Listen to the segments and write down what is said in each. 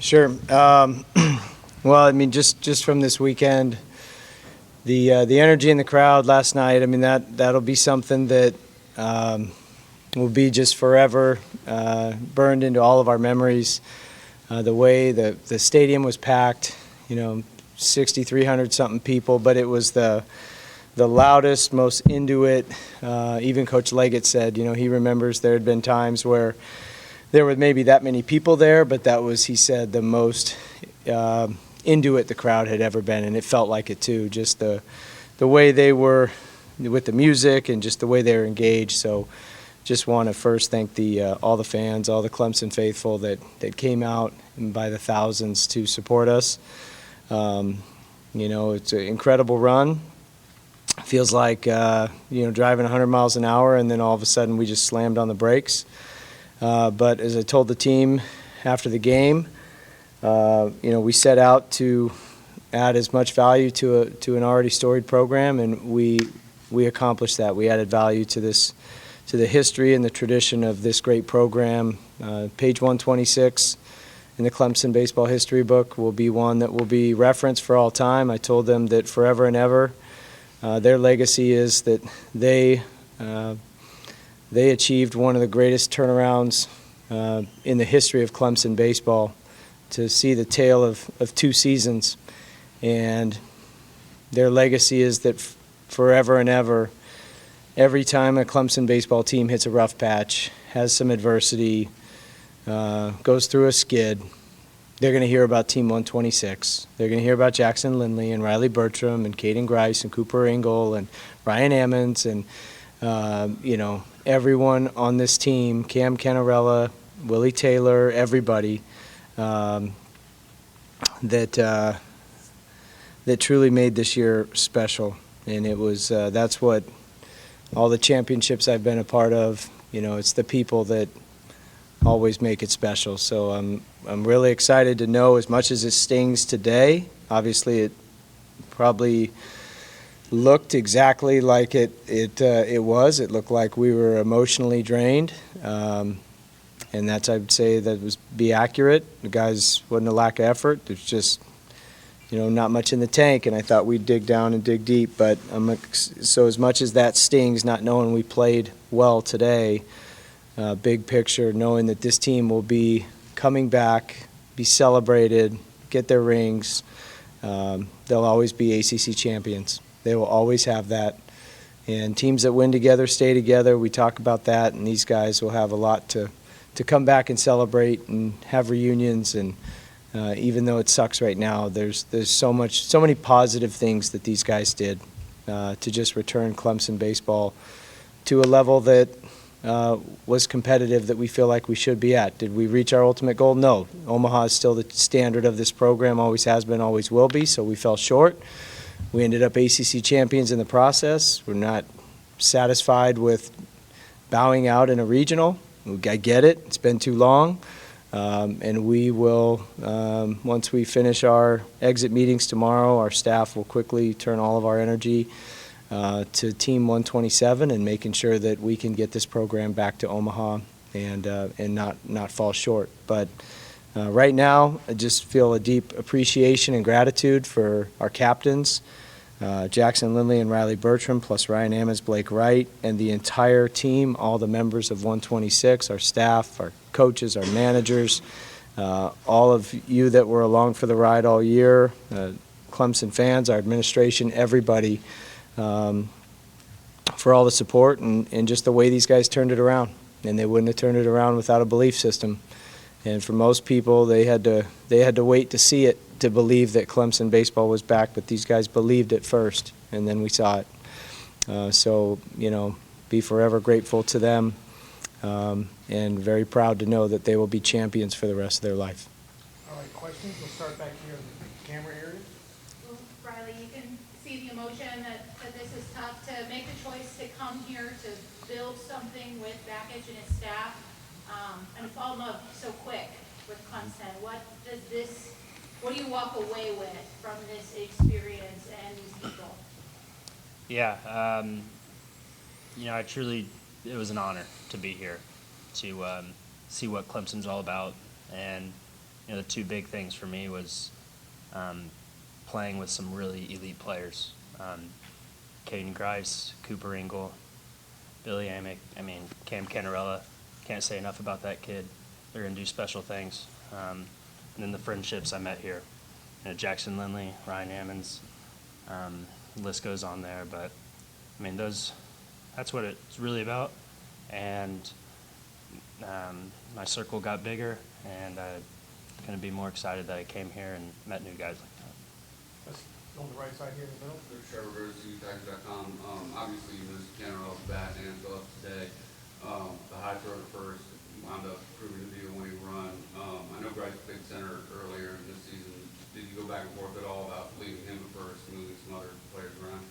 Sure. Well, I mean, just from this weekend, the energy in the crowd last night. I mean, that'll be something that will be just forever burned into all of our memories. The way the stadium was packed, 6,300 something people, but it was the loudest, most into it. Even Coach Leggett said, he remembers there had been times where there were maybe that many people there, but that was, he said, the most into it the crowd had ever been, and it felt like it too. Just the way they were with the music and just the way they were engaged. So just want to first thank all the fans, all the Clemson faithful that came out by the thousands to support us. It's an incredible run. Feels like driving 100 miles an hour, and then all of a sudden we just slammed on the brakes. But as I told the team after the game, we set out to add as much value to an already storied program, and we accomplished that. We added value to the history and the tradition of this great program. Page 126 in the Clemson baseball history book will be one that will be referenced for all time. I told them that forever and ever, their legacy is that they achieved one of the greatest turnarounds in the history of Clemson baseball, to see the tale of two seasons. And their legacy is that forever and ever, every time a Clemson baseball team hits a rough patch, has some adversity, goes through a skid, they're going to hear about Team 126. They're going to hear about Jackson Lindley and Riley Bertram and Caden Grice and Cooper Engel and Ryan Ammons and everyone on this team, Cam Cannarella, Willie Taylor, everybody that truly made this year special. And it was that's what all the championships I've been a part of, it's the people that always make it special. So I'm really excited to know, as much as it stings today, obviously it probably looked exactly like it was. It looked like we were emotionally drained, and that's, I'd say, that was be accurate. The guys wasn't a lack of effort. There's just not much in the tank, and I thought we'd dig down and dig deep. But so as much as that stings, not knowing we played well today, big picture, knowing that this team will be coming back, be celebrated, get their rings. They'll always be ACC champions. They will always have that. And teams that win together stay together. We talk about that, and these guys will have a lot to come back and celebrate and have reunions. And even though it sucks right now, there's so many positive things that these guys did to just return Clemson baseball to a level that was competitive, that we feel like we should be at. Did we reach our ultimate goal? No. Omaha is still the standard of this program, always has been, always will be, so we fell short. We ended up ACC champions in the process. We're not satisfied with bowing out in a regional. I get it. It's been too long. And we will, once we finish our exit meetings tomorrow, our staff will quickly turn all of our energy to Team 127 and making sure that we can get this program back to Omaha and not fall short. But right now, I just feel a deep appreciation and gratitude for our captains, Jackson Lindley and Riley Bertram, plus Ryan Ammons, Blake Wright, and the entire team, all the members of 126, our staff, our coaches, our managers, all of you that were along for the ride all year, Clemson fans, our administration, everybody, for all the support and just the way these guys turned it around. And they wouldn't have turned it around without a belief system. And for most people, they had to wait to see it to believe that Clemson baseball was back, but these guys believed it first, and then we saw it. So, be forever grateful to them, and very proud to know that they will be champions for the rest of their life. All right, questions? We'll start back here in the camera area. Well, Riley, you can see the emotion that this is tough to make the choice to come here to build something with Bakich and his staff, and fall in love so quick with Clemson. What do you walk away with from this experience and these people? Yeah, it was an honor to be here, to see what Clemson's all about, and the two big things for me was playing with some really elite players. Caden Grice, Cooper Ingle, Billy Amick, Cam Canarella. Can't say enough about that kid. They're going to do special things. And then the friendships I met here. Jackson Lindley, Ryan Ammons, list goes on there. But, that's what it's really about. And my circle got bigger, and I'm going to be more excited that I came here and met new guys like that. Let's go on the right side here in the middle. Trevor Rossi, Tigers.com. Obviously, you missed Canner off the bat and Phillips today. The high throw to first wound up proving to be a winning run. I know Bryce played center earlier in this season. Did you go back and forth at all about leaving him at first, moving some other players around?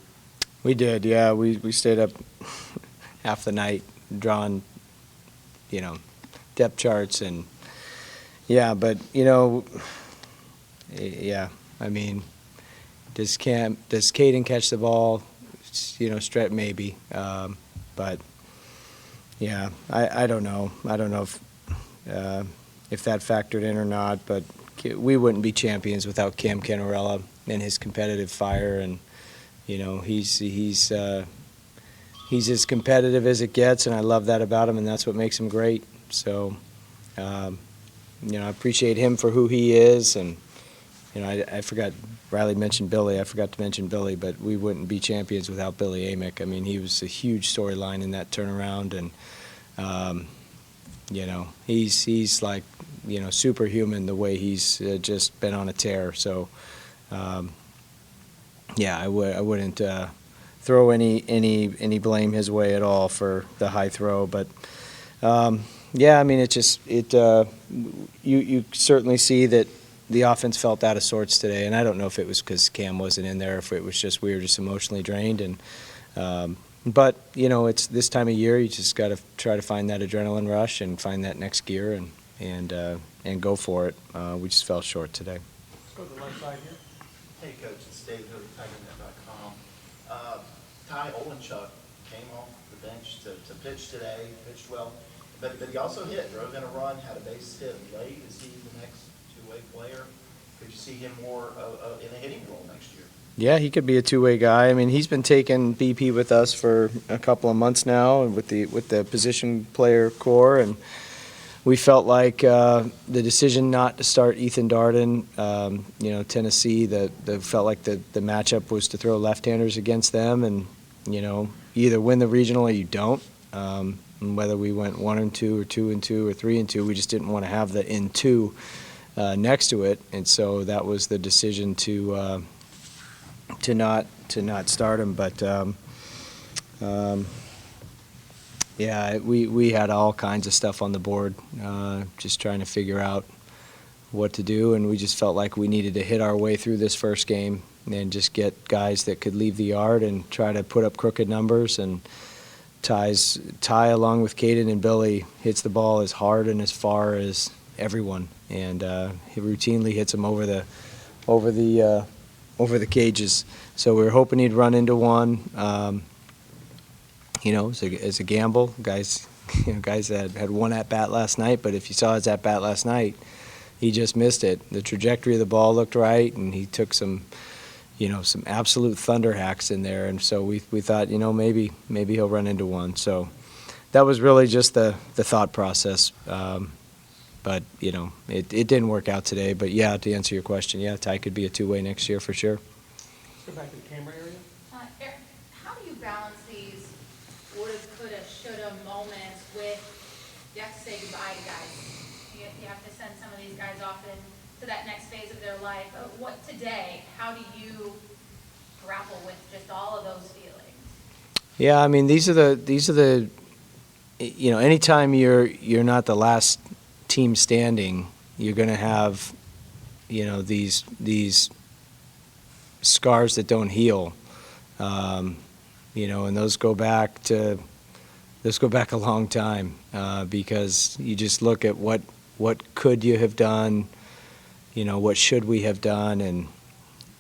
We did, yeah. We stayed up half the night drawing, depth charts and but does Caden catch the ball? Stretch maybe, but yeah, I don't know. I don't know if that factored in or not, but we wouldn't be champions without Cam Canarella and his competitive fire, and he's as competitive as it gets, and I love that about him, and that's what makes him great. So, I appreciate him for who he is, and I forgot. Riley mentioned Billy. I forgot to mention Billy, but we wouldn't be champions without Billy Amick. He was a huge storyline in that turnaround, and he's like superhuman the way he's just been on a tear. So, I wouldn't throw any blame his way at all for the high throw, but. You certainly see that the offense felt out of sorts today, and I don't know if it was because Cam wasn't in there, if it was just we were just emotionally drained. And but it's this time of year, you just got to try to find that adrenaline rush and find that next gear and go for it. We just fell short today. Let's go to the left side here. Hey, Coach, it's Dave here with TigerNet.com. Ty Olenchuk came off the bench to pitch today, pitched well, but he also drove in a run, had a base hit late. Is he the next two-way player? Could you see him more in a hitting role next year? Yeah, he could be a two-way guy. He's been taking BP with us for a couple of months now, and with the position player core, and we felt like the decision not to start Ethan Darden, Tennessee, felt like the matchup was to throw left-handers against them, and you either win the regional or you don't. And whether we went 1-2 or 2-2 or 3-2, we just didn't want to have the in-2 next to it, and so that was the decision to not start him. But we had all kinds of stuff on the board, just trying to figure out what to do, and we just felt like we needed to hit our way through this first game and just get guys that could leave the yard and try to put up crooked numbers. And Ty, along with Caden and Billy, hits the ball as hard and as far as everyone, and he routinely hits them over the cages. So we were hoping he'd run into one. It's a gamble. Guys had one at bat last night, but if you saw his at bat last night, he just missed it. The trajectory of the ball looked right, and he took some absolute thunder hacks in there, and so we thought, maybe he'll run into one. So that was really just the thought process. But it didn't work out today. But yeah, to answer your question, yeah, Ty could be a two-way next year for sure. Let's go back to the camera area. Eric, how do you balance these woulda, coulda, shoulda moments with, you have to say goodbye to guys. You have to send some of these guys off to that next phase of their life. How do you grapple with just all of those feelings? Yeah, these are the anytime you're not the last team standing, you're going to have these scars that don't heal, and those go back a long time, because you just look at what could you have done, what should we have done, and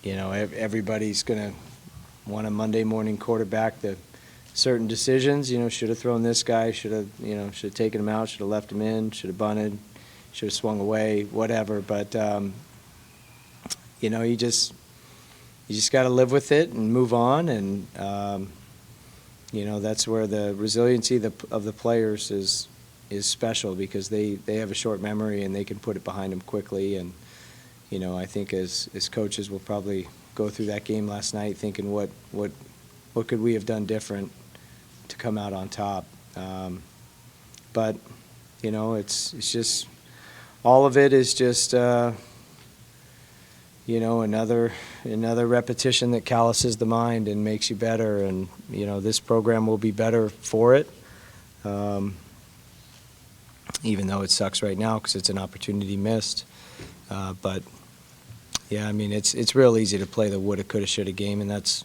everybody's going to want a Monday morning quarterback the certain decisions. Should have thrown this guy, should have taken him out, should have left him in, should have bunted, should have swung away, whatever. But you know, you just got to live with it and move on. And you know, that's where the resiliency of the players is special, because they have a short memory and they can put it behind them quickly. And you know, I think as coaches, we'll probably go through that game last night thinking what could we have done different to come out on top. But you know, it's just, all of it is just you know, another repetition that calluses the mind and makes you better. And you know, this program will be better for it, even though it sucks right now because it's an opportunity missed. But yeah, I mean, it's real easy to play the woulda, coulda, shoulda game, and that's,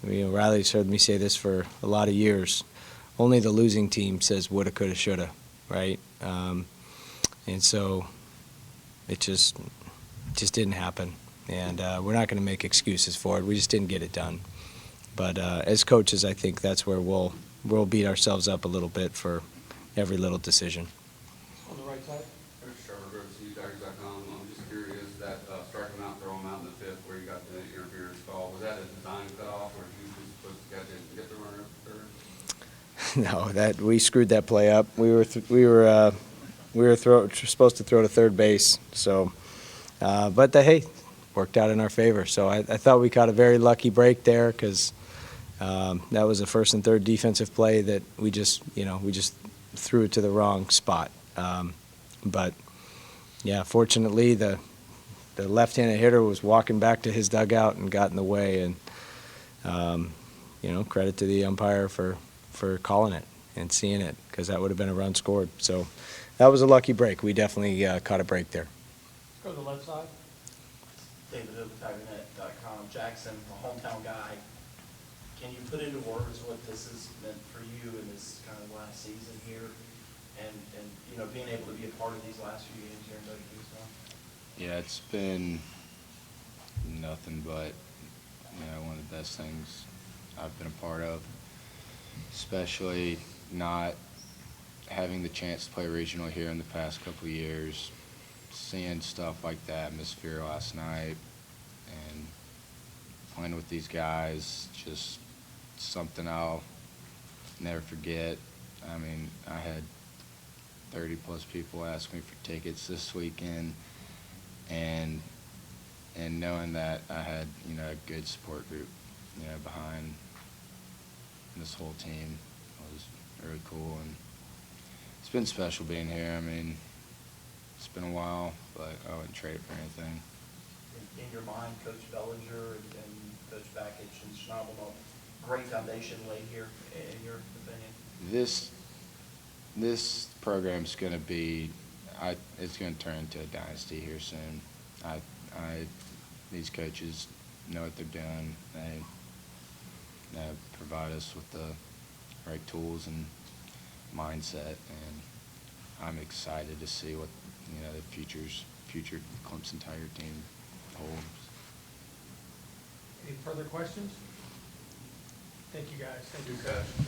you know, Riley's heard me say this for a lot of years. Only the losing team says woulda, coulda, shoulda, right? And so it just didn't happen. And we're not going to make excuses for it. We just didn't get it done. But as coaches, I think that's where we'll beat ourselves up a little bit for every little decision. On the right side? Coach Trevor, go to TigerNet.com. I'm just curious, that strike him out, throw him out in the fifth where you got the interference call, was that a design cutoff, or you just supposed to catch it and get the runner up third? No, we screwed that play up. We were supposed to throw to third base. So, but hey, worked out in our favor. So I thought we caught a very lucky break there, because that was a first and third defensive play that we just threw it to the wrong spot. But yeah, fortunately the left-handed hitter was walking back to his dugout and got in the way. And you know, credit to the umpire for calling it and seeing it, because that would have been a run scored. So that was a lucky break. We definitely caught a break there. Let's go to the left side. David Hood, TigerNet.com. Jackson, a hometown guy. Can you put into words what this has meant for you in this kind of last season here, and you know, being able to be a part of these last few games here in Bakich? Yeah, it's been nothing but, you know, one of the best things I've been a part of, especially not having the chance to play regional here in the past couple of years, seeing stuff like that atmosphere last night and playing with these guys, just something I'll never forget. I mean, I had 30-plus people ask me for tickets this weekend, and knowing that I had, you know, a good support group, you know, behind this whole team was really cool. And it's been special being here. I mean, it's been a while, but I wouldn't trade it for anything. In your mind, Coach Bellinger and Coach Bakich and Schnabel, great foundation laid here, in your opinion? This program's going to be, it's going to turn into a dynasty here soon. These coaches know what they're doing. They provide us with the right tools and mindset, and I'm excited to see what, you know, the future Clemson Tiger team holds. Any further questions? Thank you, guys. Thank you, Good catch.